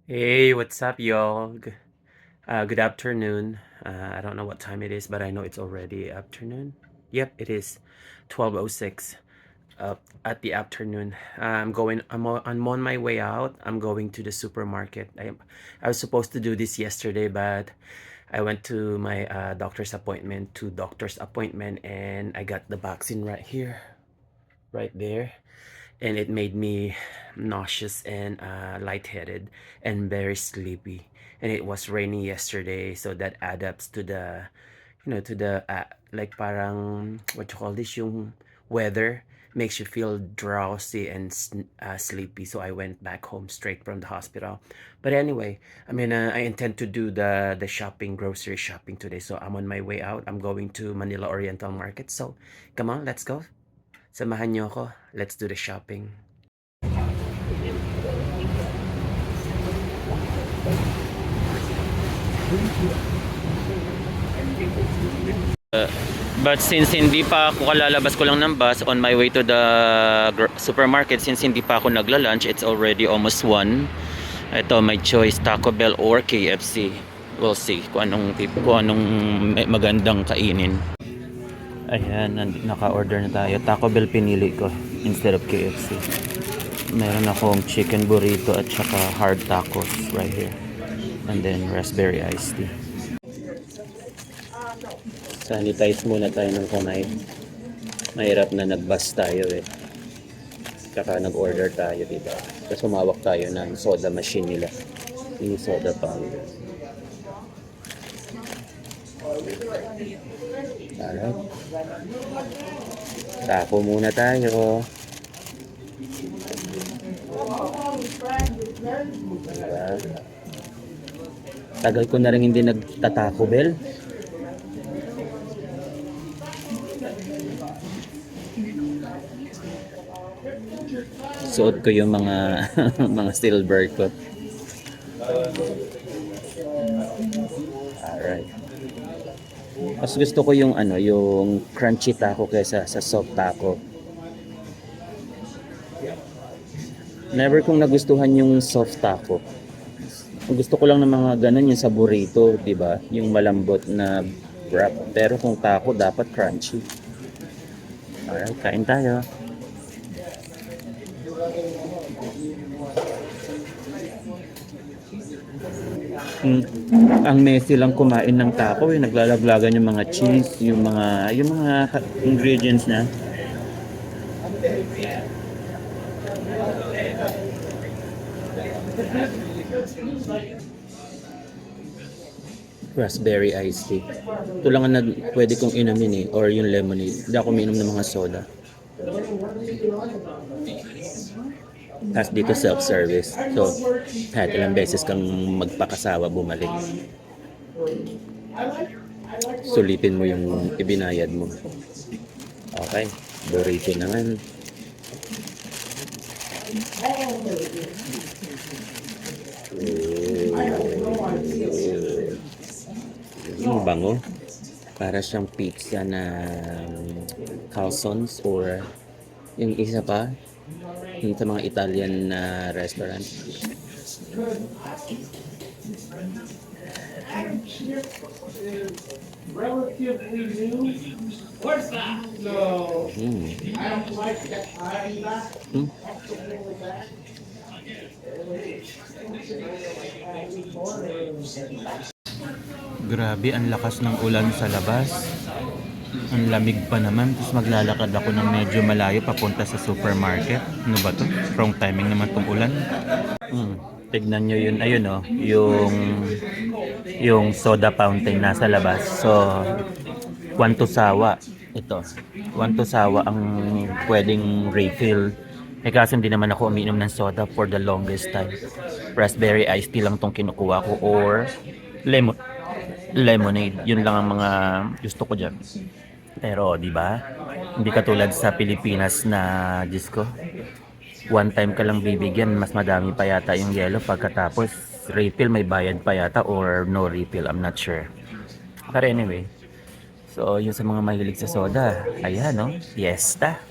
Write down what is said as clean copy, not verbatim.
Hey, what's up, y'all? Good afternoon. I don't know what time it is, but I know it's already afternoon. Yep, it is 12:06 at the afternoon. I'm on my way out. I'm going to the supermarket. I was supposed to do this yesterday, but I went to my doctor's appointment, and I got the vaccine right here, right there, and it made me nauseous and lightheaded and very sleepy. And it was raining yesterday, so that adds up to the, to the like parang what you call this, yung weather makes you feel drowsy and sleepy. So I went back home straight from the hospital. But anyway, I intend to do the shopping, grocery shopping today. So I'm on my way out. I'm going to Manila Oriental Market. So come on, let's go. Samahan niyo ako. Let's do the shopping. But since hindi pa ako kalalabas ko lang ng bus on my way to the supermarket, since hindi pa ako nagla-lunch, it's already almost 1. Ito, my choice, Taco Bell or KFC. We'll see kung anong magandang kainin. Ayan, naka-order na tayo. Taco Bell pinili ko instead of KFC. Meron akong chicken burrito at saka hard tacos right here. And then raspberry iced tea. Sanitize muna tayo ng kamay. Mahirap na nag-bus tayo eh. Tsaka nag-order tayo, diba? Tapos humawak tayo ng soda machine nila. Yung soda powder. Alright. Tapo muna tayo. Diba? Tagal ko na rin hindi nagta-Taco Bell. Suot ko yung mga mga silver ko. Alright. Mas gusto ko yung yung crunchy taco kaysa sa soft taco. Never kong nagustuhan yung soft taco. Gusto ko lang ng mga ganun yung sa burrito, 'di ba? Yung malambot na wrap. Pero kung taco dapat crunchy. Alright, kain tayo. Mm, ang messy lang kumain ng taco eh, naglalaglagan yung mga cheese, yung mga ingredients na. Raspberry iced tea. Ito lang ang pwede kong inumin eh, or yung lemonade. Hindi ako uminom ng mga soda. Tapos dito self-service. So, kahit ilang beses kang magpakasawa bumalik, sulitin mo yung ibinayad mo. Okay, burrito naman. Yung bango. Para siyang pizza na calzones or yung isa pa, yung sa mga Italian na restaurant. Relatively new. What's that? No. I don't like that. I'm not comfortable with that. Grabe, ang lakas ng ulan sa labas. Ang lamig pa naman. Tapos maglalakad ako ng medyo malayo papunta sa supermarket. Ano ba to? Wrong timing naman tong ulan. Tignan nyo yun. Ayun oh. Yung soda fountain nasa labas. So, 1 to sawa. Ito. 1 to sawa ang pwedeng refill. Eh kasi hindi naman ako umiinom ng soda for the longest time. Raspberry iced tea lang tong kinukuha ko or lemonade. Yun lang ang mga gusto ko dyan. Pero di ba? Hindi katulad sa Pilipinas na Diyos ko. One time ka lang bibigyan, mas madami pa yata yung yellow pagkatapos refill may bayad pa yata or no refill, I'm not sure. Pero anyway, so yun sa mga mahilig sa soda, ayan no, fiesta.